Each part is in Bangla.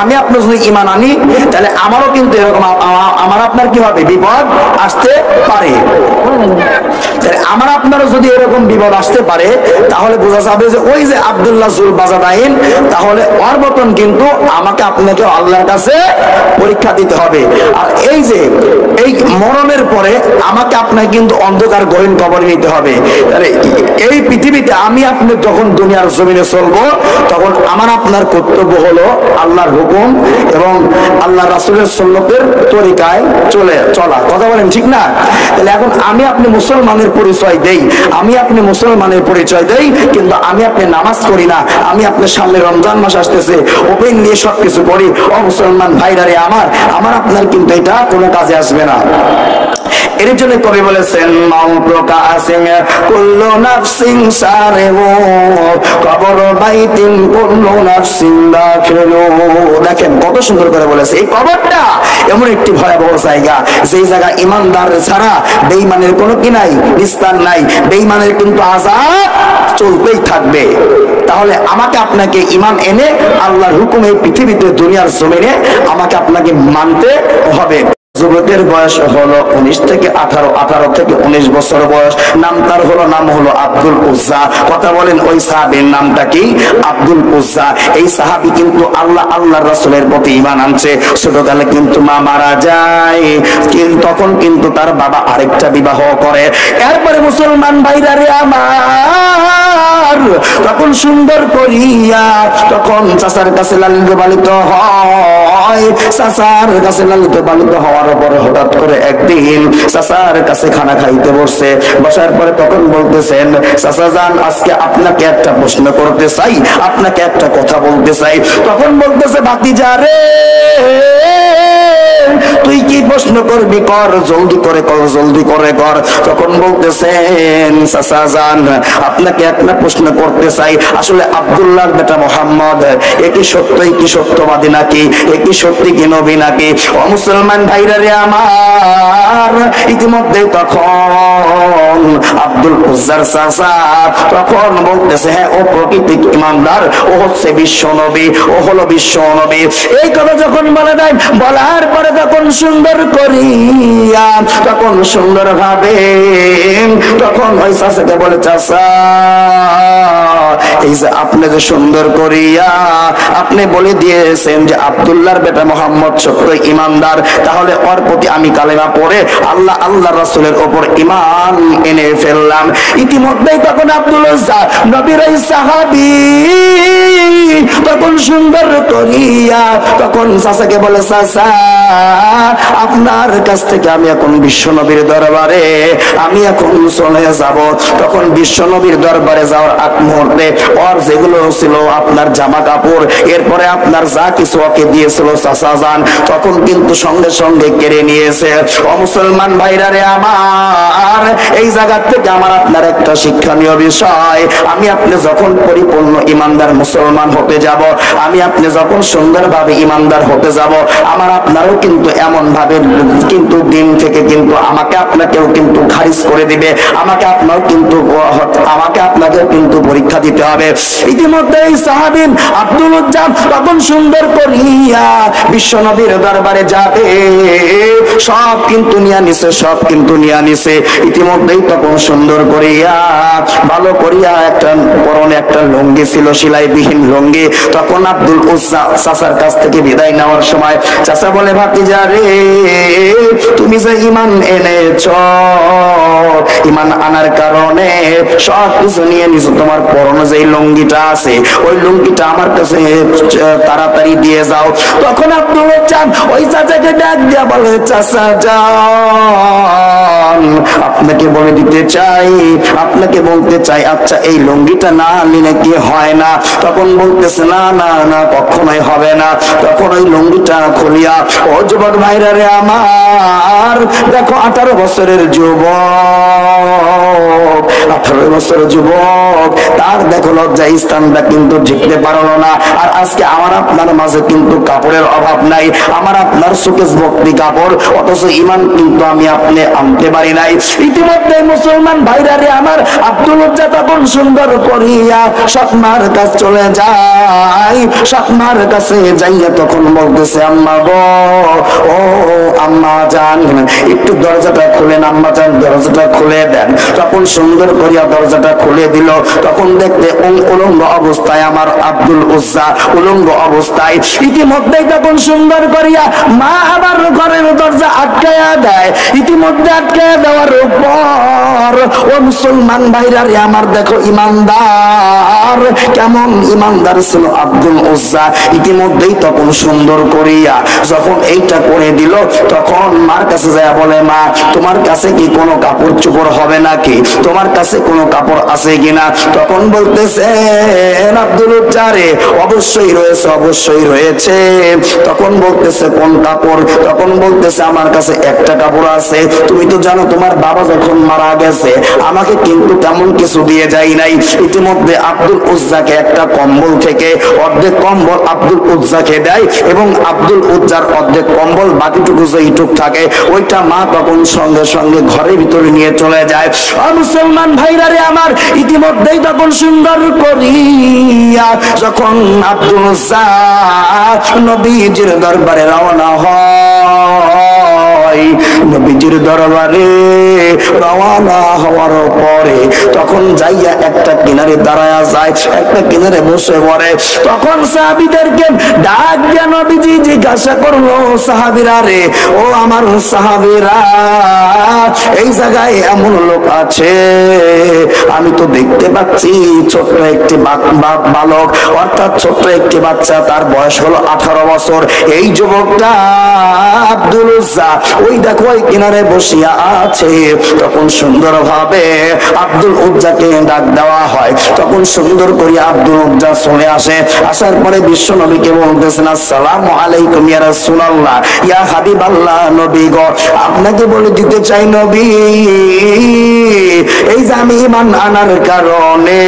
আমি আপনার যদি ঈমান আনি তাহলে আমারও কিন্তু এরকম আমার আপনার কি হবে, বিপদ আসতে পারে। তাহলে আমার আপনারও যদি এরকম বিপদ আসতে পারে তাহলে বোঝা যাবে যে ওই যে আব্দুল্লাহ জুল বাজাদাইন, তাহলে ওর মতন কিন্তু আমাকে আপনাকে আল্লাহর কাছে পরীক্ষা দিতে হবে। আর এই যে এই মরণের পরে আমাকে আপনাকে কিন্তু অন্ধকার গহীন কবরে নিতে হবে। তাহলে এই পৃথিবীতে আমি আপনি যখন দুনিয়ার জমিনে চলবো তখন আমার আপনার কর্তব্য হলো আল্লাহর হুকুম এবং আল্লাহ রাসূলের সুন্নতের তরিকায় চলা। কথা বলেন ঠিক না? তাহলে এখন আমি আপনি মুসলমানের পরিচয় দেই, আমি আপনি মুসলমানের পরিচয় দেই, কিন্তু আমি আপনি নামাজ করি না। আমি আপনার সামনে রমজান মাস আসতেছে, ওপেন নিয়ে সবকিছু করি, ও মুসলমান ভাইরা রে আমার আপনার কিন্তু এটা কোনো কাজে আসবে না। এর জন্য কবি বলেছেন মাউতুকা আসিং কুল্লু নাফসিন সারিমু কবর বাইতিন কুল্লু নাফসিন দাখিলু। দেখেন কত সুন্দর করে বলেছে। এই কবরটা এমন একটি ভয়াবহ জায়গা, যেই জায়গা ঈমানদার ছাড়া বেঈমানের কোনো কি নাই, নিস্তার নাই। বেঈমানের কিন্তু আযাব চলতেই থাকবে। তাহলে আমাকে আপনাকে ঈমান এনে আল্লাহর হুকুম এই পৃথিবীতে দুনিয়ার জমিনে আমাকে আপনাকে মানতে হবে। যুবকের বয়স হলো 19 থেকে 18, 18 থেকে 19 বছর বয়স। নাম হলো আব্দুল উজ্জা। কথা বলেন ওই সাহাবীর নামটা কি? আব্দুল উজ্জা। এই সাহাবী কিন্তু আল্লাহর রাসূলের প্রতি ঈমান আনছে। ছোটকালে কিন্তু মা মারা যায়, কিন্তু তখন কিন্তু তার বাবা আরেকটা বিবাহ করে। এরপরে মুসলমান ভাইরা রে আমার, তখন সুন্দর করিয়া তখন চাচার কাছে লালিত পালিত হয়। চাচার কাছে লালিত পালিত হওয়ার পরে হঠাৎ করে একদিন চাচার কাছে খানা খাইতে বসছে। বসার পরে তখন বলতেছেন, চাচা যান আজকে আপনাকে একটা প্রশ্ন করতে চাই, আপনাকে একটা কথা বলতে চাই। তখন বলতেছে, ভাতিজা রে তুই কি প্রশ্ন করবি কর, জলদি করে কর, জলদি করে কর। তখন বলতেছেন, চাচা যান আপনাকে একটা প্রশ্ন করতে চাই, আসলে আব্দুল্লাহর বেটা মোহাম্মদ একই সত্যই কি সত্যবাদী নাকি, একই সত্যি কি নবী নাকি? ও মুসলমান ভাইরা রে আমার, ইতিমধ্যে তখন আব্দুল উজ্জার চাচা তখন বলতেছে, হ্যাঁ ও প্রকৃতিক ইমানদার, ও হচ্ছে বিশ্ব নবী, ও হলো বিশ্ব নবী। এই কথা যখন বলে দেয়, বলার পরে তখন সুন্দর করিয়া তখন সুন্দর ভাবে তখন ওই চাচাকে বলে, চাচা এই যে আপনি যে সুন্দর করিয়া আপনি বলে দিয়েছেন যে আব্দুল্লাহর বেটা মোহাম্মদ সত্য ইমানদার, তাহলে ওর প্রতি আমি কালেমা পড়ে আল্লাহ রাসূলের উপর ঈমান এনে ফেললাম। ইতিমধ্যেই তখন আব্দুল উজ্জা নবীর এই সাহাবী তখন সুন্দর করিয়া তখন চাচাকে বলে, চাচা আপনার কাছ থেকে আমি এখন বিশ্ব নবীর দরবারে আমি এখন চলে যাব। তখন বিশ্ব নবীর দরবারে যাওয়ার আগ মুহূর্তে ওর যেগুলো ছিল আপনার জামা কাপড়, এরপরে আপনার যা কিছু ওকে দিয়েছিল চাচা যান, তখন কিন্তু সঙ্গে সঙ্গে কেড়ে নিয়েছে। ও মুসলমান ভাইরা রে আমার, এই জায়গা থেকে আমার আপনার একটা শিক্ষণীয় বিষয়, আমি আপনি যখন পরিপূর্ণ ইমানদার মুসলমান হতে যাব, আমি আপনি যখন সুন্দরভাবে ইমানদার হতে যাব, আমার আপনারও কিন্তু এমন ভাবে কিন্তু দিন থেকে কিন্তু আমাকে আপনাকেও কিন্তু খারিজ করে দিবে, আমাকে আপনাকেও কিন্তু পরীক্ষা দিতে হবে। ইতিমধ্যে এই সাহাবী আব্দুল উজ্জা তখন সুন্দর করিয়া বিশ্ব নবীর দরবারে যাবে, সব কিন্তু নিয়ে নিছে। ইতিমধ্যেই তখন সুন্দর করিয়া ভালো করিয়া একটা পরনে একটা লুঙ্গি ছিল, সেলাইবিহীন লুঙ্গি। তখন আব্দুল উজ্জা চাচার কাছ থেকে বিদায় নেওয়ার সময় চাচা বলে, ভাতিজা রে তুমি যে ঈমান এনেছ, ঈমান আনার কারণে সব কিছু নিয়ে নিছো, তোমার পরনে যে লুঙ্গিটা আছে ওই লুঙ্গিটা আমার কাছে তাড়াতাড়ি দিয়ে যাও। তখন আব্দুল উজ্জা ওই চাচাকে ডাক দিয়া বলে, চাচা যান আপনাকে বলে দিতে চাই, আপনাকে বলতে চাই, আচ্ছা এই লুঙ্গিটা না নিলে কি হয় না? তখন বলতেছে, না না না কখনোই হবে না। তখন ওই লুঙ্গিটা খুলিয়া, ও যুবক ভাইরা রে আমার, দেখো 18 বছরের যুবক যুবক, 18 বছর যুবক, তার দেখো লজ্জা স্থানটা কিন্তু ঢেকতে পারলো না। আর আজকে আমার আপনার মাঝে কিন্তু কাপড়ের অভাব নাই, আমার আপনার সুকেশ ভক্তি কাপড়, অথচ ইমান কিন্তু আমি আপনি আনতে পারি নাই। ইতিমধ্যে মুসলমান ভাইরা রে আমার, আব্দুল উজ্জা তখন সুন্দর করিয়া সৎমার কাছে চলে যায়। সৎমার কাছে যাইয়া তখন বলতেছে, আম্মা গো, ও আম্মা জান, একটু দরজাটা খুলেন আম্মা জান, দরজাটা খুলে দেন। তখন সুন্দর করিয়া দরজাটা খুলে দিল। তখন দেখতে উলঙ্গ অবস্থায় আমার আব্দুল উজ্জা, উলঙ্গ অবস্থায়। ইতিমধ্যে তখন সুন্দর করিয়া মা আবার ঘরের দরজা আটকায়া দেয়। ইতিমধ্যে আটকায়া দেওয়ার পর ও মুসলমান ভাইরা রে আমার, দেখো ইমানদার, কেমন ইমানদার ছিল আব্দুল উজ্জা। ইতিমধ্যেই তখন সুন্দর করিয়া যখন এইটা করে দিল, তখন মার কাছে যায় বলে, মা তোমার কাছে কি কোনো কাপড় চোপড় হবে নাকি, তোমার কাছে কোনো কাপড় আছে কিনা? তখন বলতেছে আব্দুল উজ্জা রে, অবশ্যই রয়েছে, অবশ্যই রয়েছে। তখন বলতেছে কোন কাপড়? তখন বলতেছে আমার কাছে একটা কাপড় আছে। তুমি তো জানো তোমার বাবা যখন মারা গেছে আমাকে কিন্তু তেমন কিছু দিয়ে যায় নাই। ইতিমধ্যে আব্দুল উজ্জাকে একটা কম্বল থেকে অর্ধেক কম্বল আব্দুল উজ্জাকে দেয় এবং আব্দুল উজ্জার অর্ধেক কম্বল, বাকিটুকু যেইটুক থাকে ওইটা মা তখন সঙ্গে সঙ্গে ঘরের ভিতরে নিয়ে চলে যায়। আর মুসলমান ভাইরা রে আমার, ইতিমধ্যেই তখন সুন্দর করিয়া যখন আব্দুল উজ্জা নবীজির দরবারে রওনা হয়, নবীজির দরবারে রওনা হওয়ার পরে তখন যাইয়া একটা কিনারে দাঁড়ায়া যায়, একটা কিনারে বসে পড়ে। তখন সাহাবীদেরকে ডাক দিয়ে নবীজি জিজ্ঞাসা করলো, সাহাবীরা রে, ও আমার সাহাবীরা, এই জায়গায় এমন লোক আছে, আমি তো দেখতে পাচ্ছি ছোট্ট একটি বালক, অর্থাৎ ছোট্ট একটি বাচ্চা, তার বয়স হলো 18 বছর। এই যুবকটা আব্দুল উজ্জা ওই দেখো ওই কিনারে বসিয়া আছে। তখন সুন্দর ভাবে আব্দুল উজ্জাকে ডাক দেওয়া হয়। তখন সুন্দর করে আব্দুল উজ্জা চলে আসে। আসার পরে বিশ্ব নবীকে বলতেছেন, আসসালামু আলাইকুম ইয়া রাসূলুল্লাহ, ইয়া হাবিবাল্লাহ, নবী গো, আপনাকে বলে দিতে চাই নবী, এই যে আমি ঈমান আনার কারণে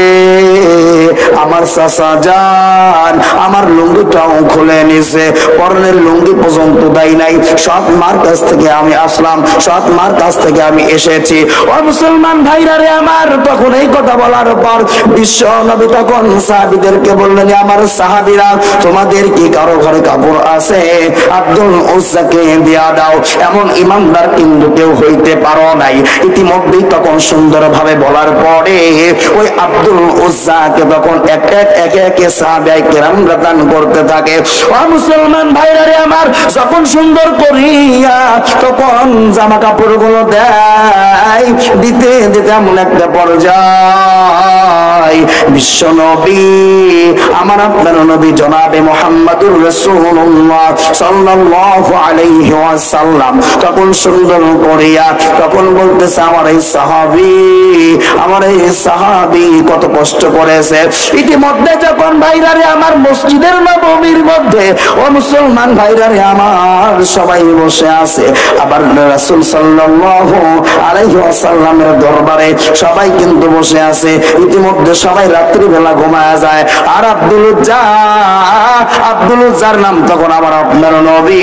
আমার চাচা জান আমার লুঙ্গিটাও খুলে নিছে, পরনের লুঙ্গি পর্যন্ত দেয় নাই। সৎ মার কাছ থেকে আমি আসলাম, সৎ মার কাছ থেকে আমি এসেছি। ও মুসলমান ভাইরা রে আমার, তখন এই কথা বলার পর বিশ্ব নবী তখন সাহাবীদেরকে বললেন, আমার সাহাবীরা, তোমাদের কি কারো ঘরে কাপড় আছে? আব্দুল উজ্জাকে দিয়া দাও। এমন ইমানদার কিন্তু কেউ হইতে পারো নাই। ইতিমধ্যেই তখন সুন্দরভাবে বলার পরে ওই আব্দুল উজ্জাকে তখন একে একে সাহাবায়ে কেরামরা দান করতে থাকে। ও মুসলমান ভাইরা রে আমার, যখন সুন্দর করিয়া তখন জামা কাপড় গুলো দেয়, দিতে দিতে এমন একটা পর্যায় বিশ্ব নবী, আমার আপনার নবী জনাবে মুহাম্মদুর রাসূলুল্লাহ সাল্লাল্লাহু আলাইহি ওয়াসাল্লাম তখন সুন্দর করিয়া তখন বলতেছে, আমার এই সাহাবী, আমার এই সাহাবী কত কষ্ট করেছে। ইতিমধ্যে যখন ভাইরা রে আমার মসজিদের নববীর মধ্যে, ও মুসলমান ভাইরা রে আমার, সবাই বসে আছে। আবার রাসূল সাল্লাল্লাহু আলাইহি ওয়াসাল্লামের দরবারে সবাই কিন্তু বসে আছে। ইতিমধ্যে সবাই রাত্রি বেলা ঘুমায়া যায়। আর আব্দুল উজ্জার নাম তখন আমার আপনার নবী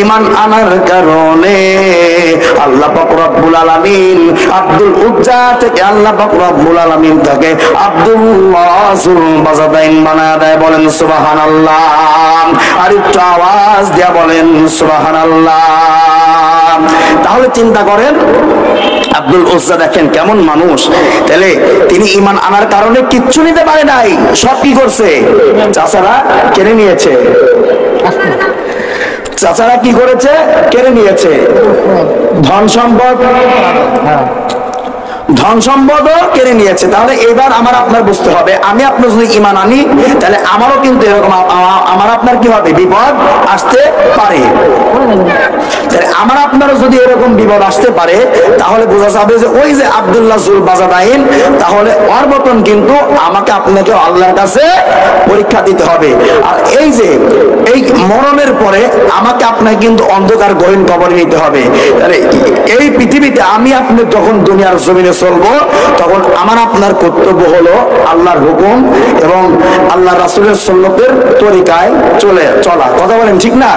ঈমান আনার কারণে আল্লাহ পাক রব্বুল আলামিন আব্দুল উজ্জা থেকে আল্লাহ পাক রব্বুল আলামিন তাকে আব্দুল্লাহ যুল বাজাদাইন বানায়া দেয়। বলেন সুবহানাল্লাহ। আর একটু আওয়াজ দিয়া বলেন সুবহানাল্লাহ। তাহলে চিন্তা করেন আব্দুল উজ্জা দেখেন কেমন মানুষ। তাহলে তিনি ঈমান আনার কারণে কিচ্ছু নিতে পারে নাই, সব কি করছে? চাচারা কেড়ে নিয়েছে। চাচারা কি করেছে? কেড়ে নিয়েছে। ধন সম্পদ, ধন সম্পদও কেড়ে নিয়েছে। তাহলে এবার আমার আপনার বুঝতে হবে, আমি আপনার যদি ঈমান আনি তাহলে আমারও কিন্তু এরকম আমার আপনার কি হবে? বিপদ আসতে পারে। তাহলে আমার আপনারও যদি এরকম বিপদ আসতে পারে তাহলে বোঝা যাবে যে ওই যে আব্দুল্লাহ যুল বাজাদাইন, তাহলে ওর মতন কিন্তু আমাকে আপনাকে আল্লাহর কাছে পরীক্ষা দিতে হবে। আর এই যে এই মরণের পরে আমাকে আপনাকে কিন্তু অন্ধকার গহীন কবরে নিতে হবে। তাহলে এই পৃথিবীতে আমি আপনি যখন দুনিয়ার জমিনে চলবো, তখন আমার আপনার কর্তব্য হলো আল্লাহর হুকুম এবং আল্লাহ রাসূলের সুন্নতের তরিকায় চলা। কথা বলেন ঠিক না?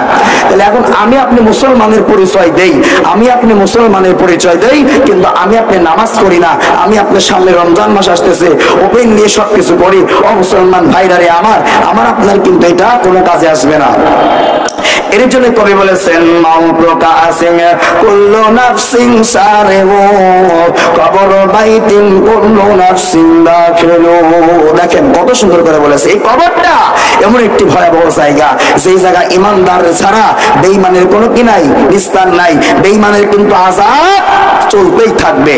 তাহলে এখন আমি আপনি মুসলমানের পরিচয় দেই, আমি আপনি মুসলমানের পরিচয় দেই, কিন্তু আমি আপনি নামাজ করি না। আমি আপনার সামনে রমজান মাস আসতেছে, ওপেন নিয়ে সবকিছু করি, ও মুসলমান ভাইরারে আমার আপনার কিন্তু এটা কোনো কাজে আসবে না। এর জন্য কবি বলেছেন, মাউ প্রকাশিং কুল্লু নাফসিন সারিহু কবর বাইতিন কুল্লু নাফসিন দাখিলু। দেখেন কত সুন্দর করে বলেছে। এই কবরটা এমন একটি ভয়াবহ জায়গা, যেই জায়গা ইমানদার ছাড়া বেঈমানের কোনো কি নাই, নিস্তার নাই। বেঈমানের কিন্তু আযাব চলতেই থাকবে।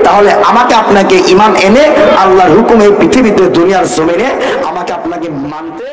তাহলে আমাকে আপনাকে ঈমান এনে আল্লাহর হুকুমে পৃথিবীতে দুনিয়ার জমিনে আমাকে আপনাকে মানতে